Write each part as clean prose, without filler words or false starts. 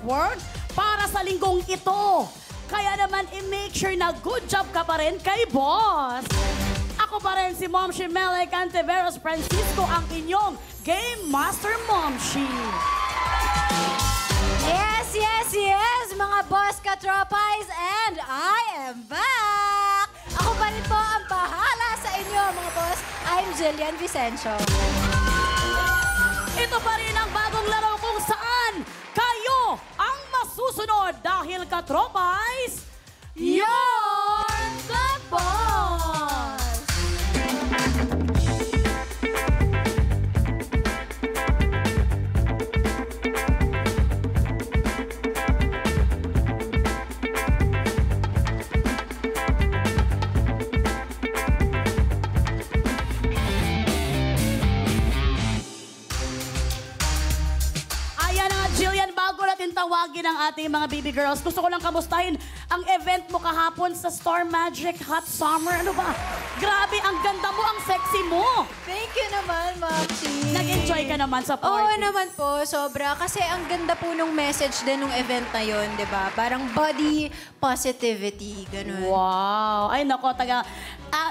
work para sa linggong ito. Kaya naman, i-make sure na good job ka pa rin kay boss. Ako pa rin si Momshi Melay Cantiveros Francisco, ang inyong Game Master Momshi. Yes, yes, yes, mga boss katropais, and I am back! Ako pa rin po ang bahala sa inyo, mga boss. I'm Jillian Vicencio. Ito pa rin ang bagong laro kung saan kayo ang masusunod dahil katropais, You're the boss! Tawagin ang ating mga baby girls. Gusto ko lang kamustahin ang event mo kahapon sa Star Magic Hot Summer. Ano ba? Grabe, ang ganda mo, ang sexy mo. Thank you naman, Momshi. Nag-enjoy ka naman sa party. Oo naman po, sobra. Kasi ang ganda po nung message din nung event na yun, di ba? Parang body positivity, ganun. Wow. Ay, nako,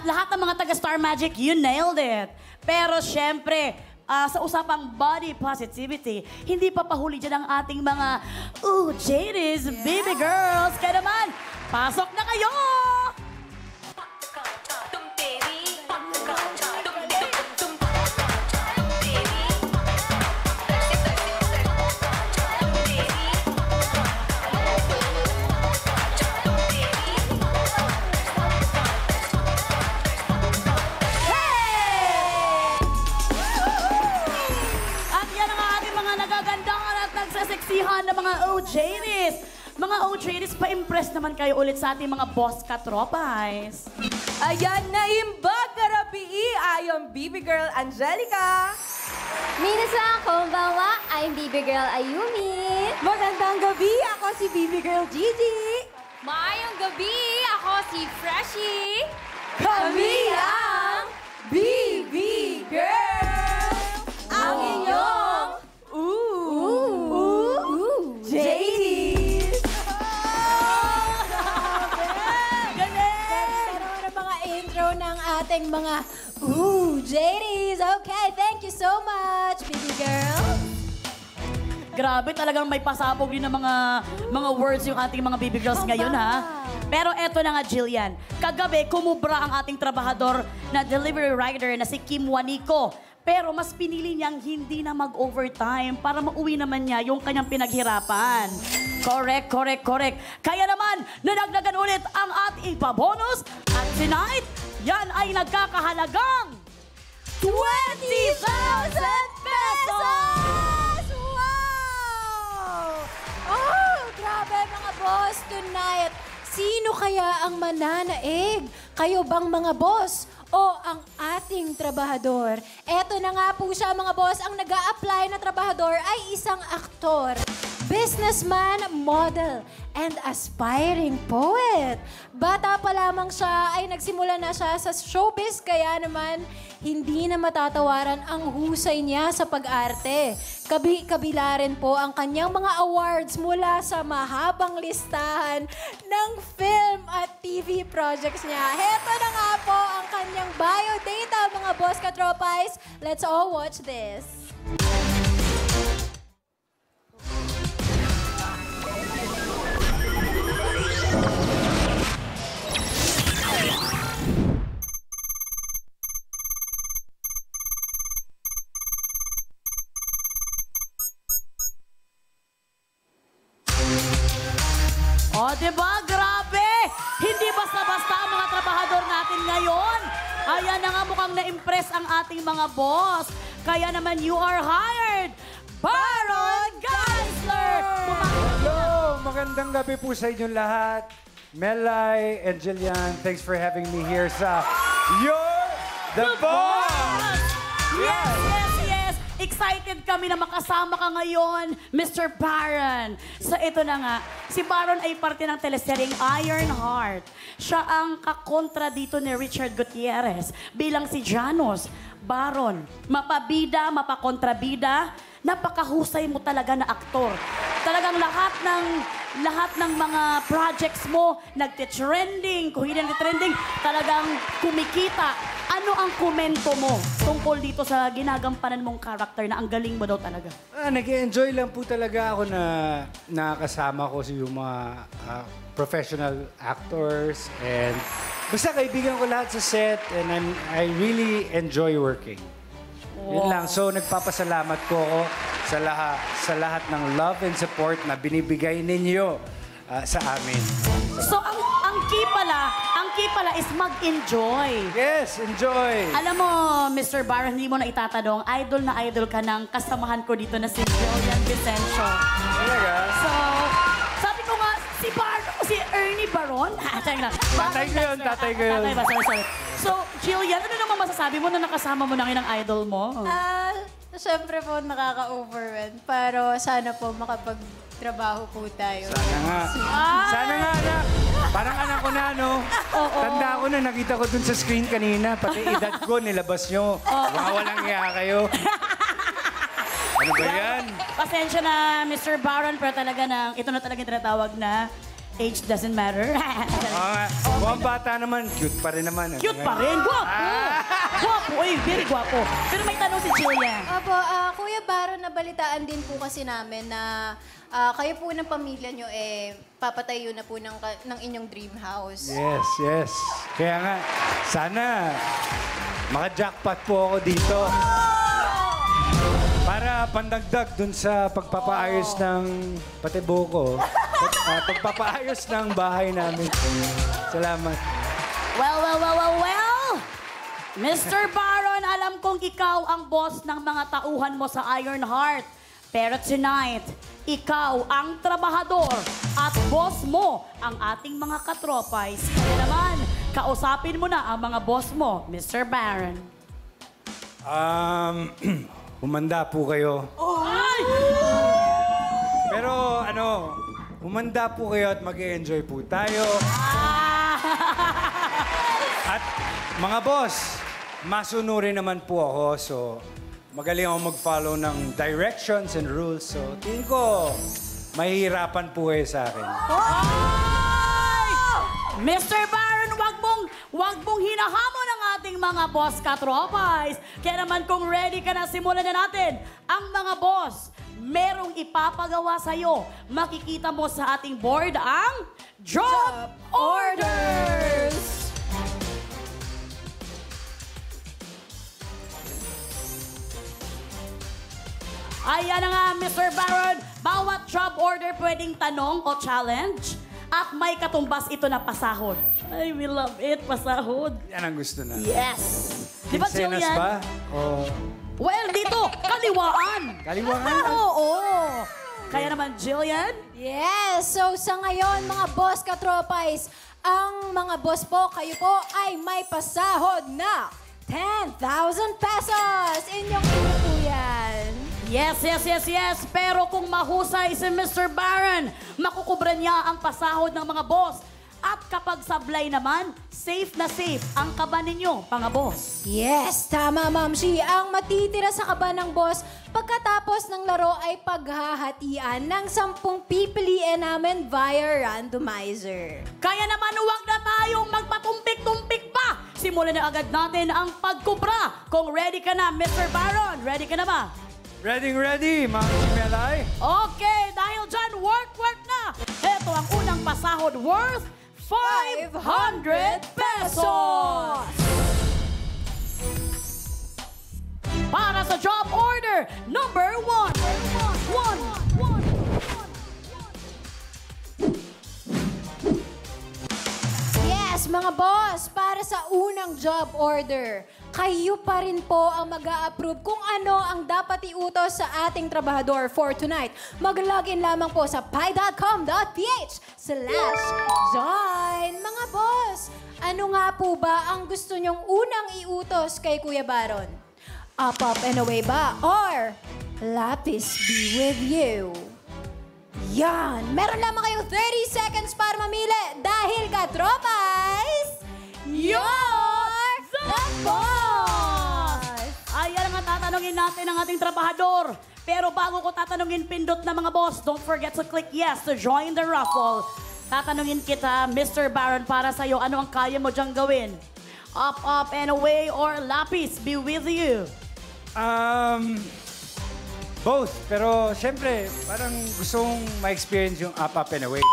lahat ng mga taga Star Magic, you nailed it. Pero syempre, sa usapang body positivity, hindi pa pahuli dyan ang ating mga Jadis, baby girls. Kaya naman, pasok na kayo! Seksihan ng mga OJs. Mga OJs, pa-impress naman kayo ulit sa ating mga boss katropais. Ayan na imbag karabii, I am baby girl Angelica. Minasan, konbanwa, I'm baby girl Ayumi. Magandang gabi, ako si baby girl Gigi. Maayong gabi, ako si Freshie. Kami ang BB Girl! Ang inyong JDs! Ganda naman ang mga intro ng ating mga JDs. Okay, thank you so much, baby girl. Grabe, talagang may pasabog din ng mga words yung ating mga baby girls ngayon, ha? Pero eto na nga, Jillian. Kagabi, kumubra ang ating trabahador na delivery rider na si Kim Juanico. Pero mas pinili niyang hindi na mag-overtime para mauwi naman niya yung kanyang pinaghirapan. Correct, correct, correct. Kaya naman, nadagdagan ulit ang ating pa-bonus. At tonight, yan ay nagkakahalagang 20,000 pesos! Wow! Oh, grabe mga boss tonight. Sino kaya ang mananaig? Kayo bang mga boss? O ang ating trabahador? Eto na nga po siya mga boss, ang nag-a-apply na trabahador ay isang aktor, businessman, model, and aspiring poet. Bata pa lamang siya ay nagsimula na siya sa showbiz, kaya naman hindi na matatawaran ang husay niya sa pag-arte. Kabila rin po ang kanyang mga awards mula sa mahabang listahan ng film at TV projects niya. Heto na nga po ang kanyang biodata, mga boss katropais. Let's all watch this. O, diba? Grabe! Hindi basta-basta ang mga trabahador natin ngayon. Ayan na nga, mukhang na-impress ang ating mga boss. Kaya naman, you are hired! Baron Geisler! Hello! Magandang gabi po sa inyong lahat. Melay and Jillian, thanks for having me here sa You're the Boss! Yes, yes, yes! Excited kami na makasama ka ngayon, Mr. Baron. So ito na nga, si Baron ay parte ng teleseryeng Ironheart. Siya ang kakontra dito ni Richard Gutierrez bilang si Janos. Baron, mapabida, mapakontrabida, napakahusay mo talaga na aktor. Talagang lahat ng mga projects mo nagte-trending, kung hindi nagte-trending, talagang kumikita. Ano ang komento mo tungkol dito sa ginagampanan mong character na ang galing mo daw talaga? Nag-enjoy lang po talaga ako na nakasama ko yung mga professional actors and basta kaibigan ko lahat sa set and I really enjoy working. Yun lang. So, nagpapasalamat ko ako sa lahat ng love and support na binibigay ninyo sa amin. So, ang key pala is mag-enjoy. Yes, enjoy! Alam mo, Mr. Baron, hindi mo na itatanong, idol ka ng kasamahan ko dito na si Jillian Vicencio. Talaga? So, sabi ko nga, si Ernie Baron? Tatay ko yun. Tatay ba? Sorry. So, Jillian, ano namang masasabi mo na nakasama mo na ngayon ang idol mo? Siyempre po, nakaka-overwhelm. Pero sana po makapagtrabaho po tayo. Sana nga. Sana nga, anak. Parang anak ko na, no? Tanda ko na, nakita ko dun sa screen kanina. Pati edad ko, nilabas nyo. Walang iya kayo. Ano ba yan? Pasensya na, Mr. Baron, pero ito na talaga yung tinatawag na age doesn't matter. Mukhang bata naman, cute pa rin naman. Cute pa rin. Guwapo. Guwapo. Very guwapo. Pero may tanong si Jillian. Opo, Kuya Baron, nabalitaan din po kasi namin na kayo po ng pamilya nyo papatayo na po ng inyong dream house. Yes. Kaya nga, sana maka-jackpot po ako dito. Para pandagdag dun sa pagpapaayos ng patibo ko. Pagpapaayos ng bahay namin. Salamat. Well. Mr. Baron, alam kong ikaw ang boss ng mga tauhan mo sa Ironheart. Pero tonight, ikaw ang trabahador at boss mo ang ating mga katropais. Kaya naman, kausapin mo na ang mga boss mo, Mr. Baron. Humanda po kayo. Pero humanda po kayo at mag-enjoy po tayo. At mga boss, masunurin naman po ako. So, magaling ako mag-follow ng directions and rules. So, tingin ko, mahihirapan po kayo sa akin. Mr. Baron, wag mong hinahamon ang ating mga boss katropais. Kaya naman kung ready ka na, simulan na natin. Ang mga boss, merong ipapagawa sa'yo. Makikita mo sa ating board ang Job Orders! Ayan na nga, Mr. Baron. Bawat job order pwedeng tanong o challenge. At may katumbas ito na pasahod. Ay, we love it, pasahod. Yan ang gusto na. Yes. Di ba, Quincenas Jillian? ba? O Well, dito, kaliwaan. kaliwangan? Oo. Kaya naman, Jillian? Yes! So sa ngayon, mga boss katropais, ang mga boss po, kayo po ay may pasahod na 10,000 pesos! Inyong ino po yan. Yes. Pero kung mahusay si Mr. Baron, makukubra niya ang pasahod ng mga boss. At kapag sablay naman, safe na safe ang kaba ninyo, mga boss. Yes, tama, Ma'am Shi. Ang matitira sa kaba ng boss pagkatapos ng laro ay paghahatian ng 10 pipiliin namin via randomizer. Kaya naman huwag na tayong magpatumpik-tumpik pa. Simulan na agad natin ang pagkubra. Kung ready ka na, Mr. Baron, ready ka na ba? Ready, mga Chimelay. Okay, dahil dyan, work na. Ito ang unang pasahod worth 500 pesos. Para sa job order number 1. Yes, mga boss, para sa unang job order, kayo pa rin po ang mag-a-approve kung ano ang dapat iutos sa ating trabahador for tonight. Mag-login lamang po sa pi.com.ph/join. Mga boss, ano nga po ba ang gusto nyong unang iutos kay Kuya Baron? Up, up, and away ba? Or lapis be with you? Yan! Meron lamang kayong 30 seconds para mamili dahil katropais, you're the boss! Ayan ang tatanungin natin ang ating trabahador. Pero bago ko tatanungin pindot na mga boss, don't forget to click yes to join the raffle. Tatanungin kita, Mr. Baron, para sa'yo, ano ang kaya mo diyang gawin? Up, up, and away, or lapis be with you? Both. Pero syempre, parang gusto kong ma-experience yung up, up, and away.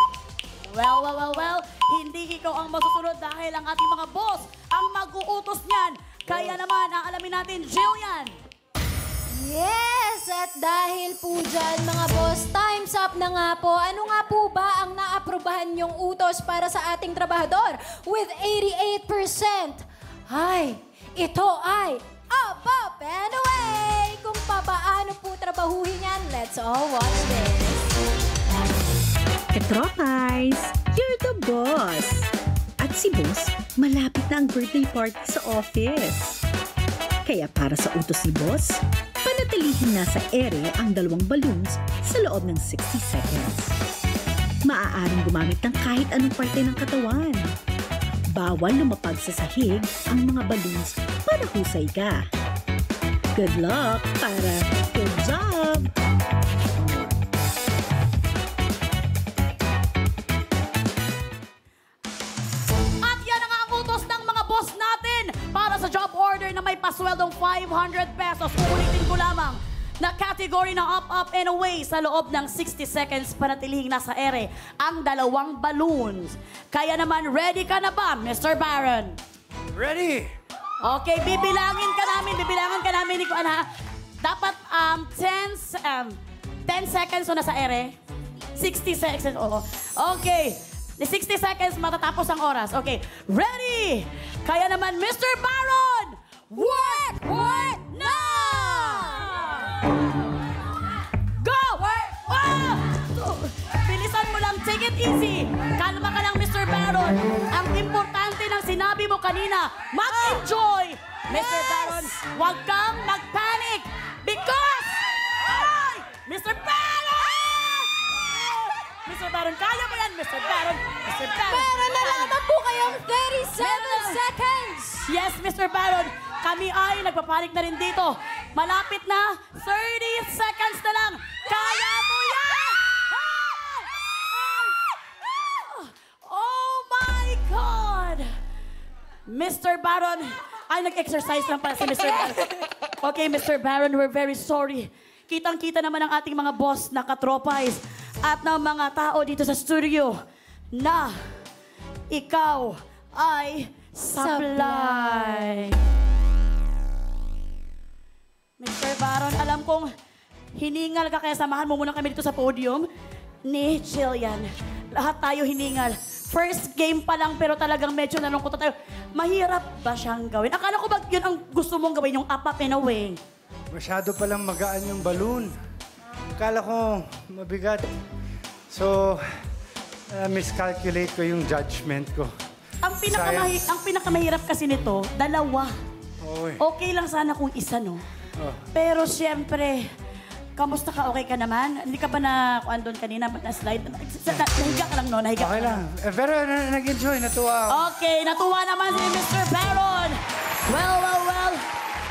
Well, hindi ikaw ang masusunod dahil ang ating mga boss ang mag-uutos niyan. Kaya naman, ang alamin natin, Jillian. Yes! At dahil po dyan, mga boss, time's up na nga po. Ano nga po ba ang naaprubahan yung utos para sa ating trabahador? With 88%. Ay, ito ay up, up, and away! Kung papaano po trabahuhin yan, let's all watch this. Katropais, you're the boss. At si boss, malapit na ang birthday party sa office. Kaya para sa utos ni boss, panatilihin nasa ere ang 2 balloons sa loob ng 60 seconds. Maaaring gumamit ng kahit anong parte ng katawan. Bawal lumapag sa sahig ang mga balloons para husay ka. Good luck para good job! At yan ang utos ng mga boss natin para sa job order na may pasweldong 500 pesos. Uulitin ko lamang na category na up, up, and away sa loob ng 60 seconds panatiling nasa ere ang 2 balloons. Kaya naman, ready ka na ba, Mr. Baron? Ready? Okay, bibilangan ka namin ni Kuan ha. Dapat 10 seconds o nasa ere. 60 seconds, oo. Okay, 60 seconds matatapos ang oras. Okay, ready? Kaya naman, Mr. Baron, work na! Go! Bilisan mo lang, take it easy. Kalma ka lang, Mr. Baron. Ang importante ng sinabi mo kanina, mag-enjoy. Mr. Baron, huwag kang mag-panic because... Ay! Mr. Baron! Mr. Baron, kaya mo yan, Mr. Baron. Mr. Baron. Meron na lamang po kayong 37 seconds. Yes, Mr. Baron. Kami ay nagpapanik na rin dito. Malapit na. 30 seconds na lang. Kaya mo yan! Oh my God! Mr. Baron. Ay, nag-exercise lang pala si Mr. Baron. Okay, Mr. Baron, we're very sorry. Kitang-kita naman ang ating mga boss na katropais at ng mga tao dito sa studio na ikaw ay sablay. Mr. Baron, alam kong hiningal ka kaya samahan mo muna kami dito sa podium ni Jillian. Lahat tayo hiningal. First game pa lang pero talagang medyo nalungkot tayo. Mahirap ba siyang gawin? Akala ko ba yun ang gusto mong gawin, yung up, up, and away? Masyado palang magaan yung balloon. Akala ko mabigat. So, miscalculate ko yung judgment ko. Ang pinakamahirap kasi nito, 2. Oo eh. Okay lang sana kung isa, no? Oh. Pero siyempre, kamusta ka? Okay ka naman? Hindi ka ba na, kung andun kanina, na-slide? Nahiga ka lang, no? Nahiga Okay ka lang. Pero nag-enjoy, natuwa ako. Okay, natuwa naman si Mr. Baron. Well.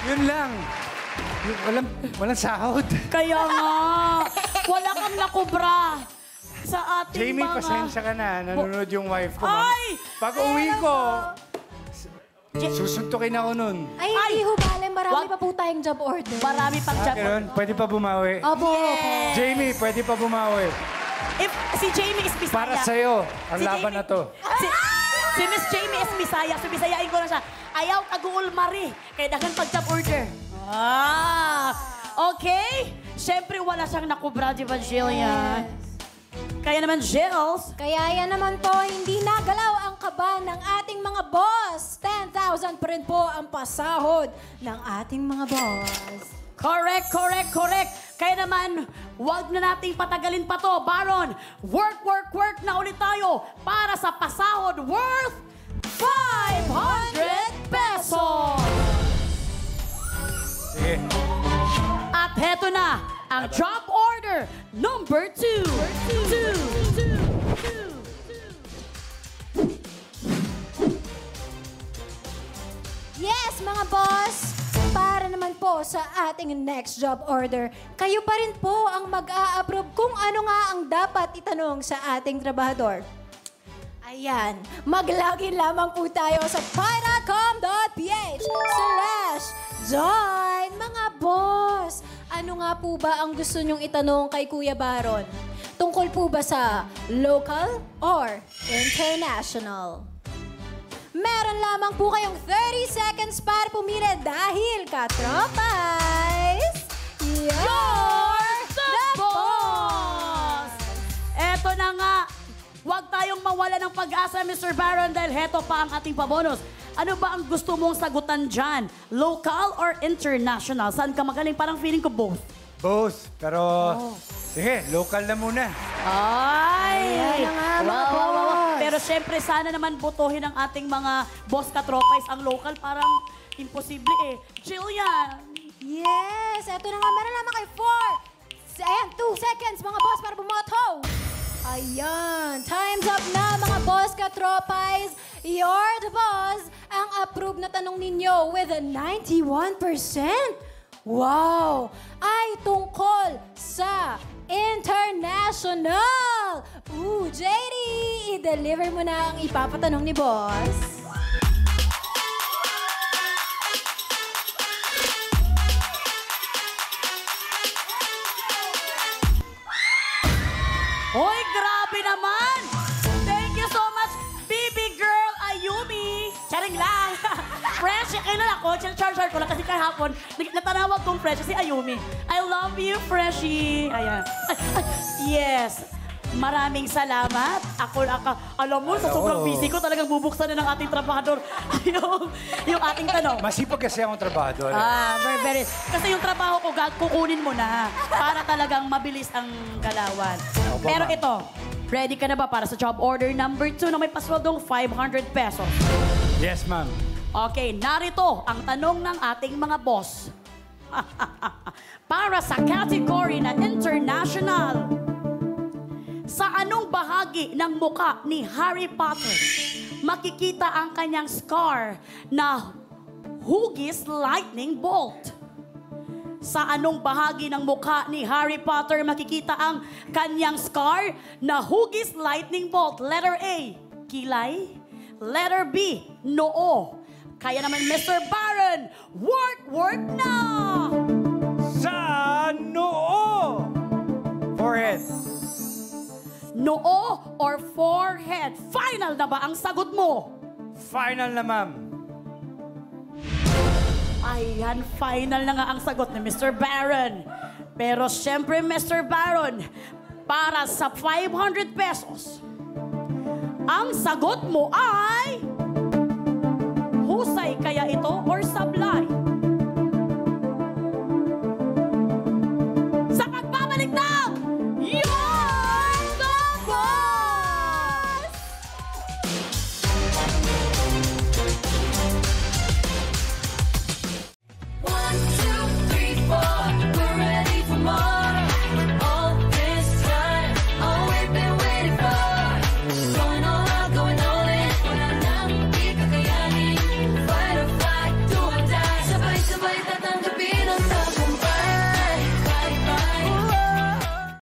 Yun lang. Walang sahod. Kaya nga, wala kang nakubra sa ating Jamie, mga... pasensya ka na. Nanonood yung wife ko. Ay! Pag uwi ko, susuntukin ako nun. Ay, hindi ho bale. Marami Wag- pa po tayong job order. Marami pang job. Ganun, pwede pa bumawi. Opo. Jamie, pwede pa bumawi. If si Jamie is Bisaya. Para sa'yo, ang Si laban Jamie- na to. Si Miss Jamie is Bisaya. So Bisayain ko na siya. Ayaw kaguol mari. Kaya dagan pag job order. Okay. Siyempre wala siyang nakubra, di ba, Jillian? Kaya naman, Jills. Kaya yan naman po, hindi nagalaw ang kaba ng ating mga boss. 10,000 pa rin po ang pasahod ng ating mga boss. Correct. Kaya naman, wag na nating patagalin pa to. Baron, work na ulit tayo para sa pasahod worth 500 pesos. Sige. At heto na, ang job order number 2. Yes, mga boss! Para naman po sa ating next job order. Kayo pa rin po ang mag-a-approve kung ano nga ang dapat itanong sa ating trabahador. Ayan, mag-login lamang po tayo sa pi.com.ph/join. Mga boss, ano nga po ba ang gusto nyong itanong kay Kuya Baron? Tungkol po ba sa local or international? Meron lamang po kayong 30 seconds para pumili dahil katropais, you're the boss! Eto na nga. Huwag tayong mawala ng pag-asa, Mr. Baron, dahil heto pa ang ating pabonus. Ano ba ang gusto mong sagutan dyan? Local or international? Saan ka magaling? Parang feeling ko both. Both. Pero, sige, local na muna. Ay! Ayan na nga, mga boss. Pero syempre, sana naman botohin ng ating mga boss katropais ang local. Parang imposible eh. Jillian! Yes! Eto na nga, meron lamang kay 2 seconds, mga boss, para bumoto! Ayan, time's up na mga boss katropais. You're the boss. Ang approved na tanong ninyo with a 91%. Wow! Ay tungkol sa international. JD, i-deliver mo na ang ipapatanong ni boss. Hoy, grabe naman! Thank you so much, baby girl Ayumi! Charing lang! Freshie, kailan ako? Char ko lang kasi kahapon, natanawag kong Freshie si Ayumi. I love you, Freshie! Ayan. Yes. Maraming salamat. Alam mo, sa sobrang busy ko, talagang bubuksan na ng ating trabahador yung ating tanong. Masipag kasi akong trabahador. Very. Kasi yung trabaho ko, kukunin mo na para talagang mabilis ang galawan. Opo, Pero ma'am. ito, ready ka na ba para sa job order number 2 na may pasweldong 500 pesos? Yes, ma'am. Okay, narito ang tanong ng ating mga boss. Para sa category na international, sa anong bahagi ng muka ni Harry Potter makikita ang kanyang scar na hugis lightning bolt? Sa anong bahagi ng mukha ni Harry Potter makikita ang kanyang scar na hugis lightning bolt? Letter A, kilay. Letter B, noo. Kaya naman, Mr. Baron, work na! Sa noo! Forehead. Noo or forehead? Final na ba ang sagot mo? Final na, ma'am. Ayan, final na nga ang sagot ni Mr. Baron. Pero syempre, Mr. Baron, para sa 500 pesos, ang sagot mo ay husay kaya ito or sablay? Sa pagbabalik ng You're the Boss!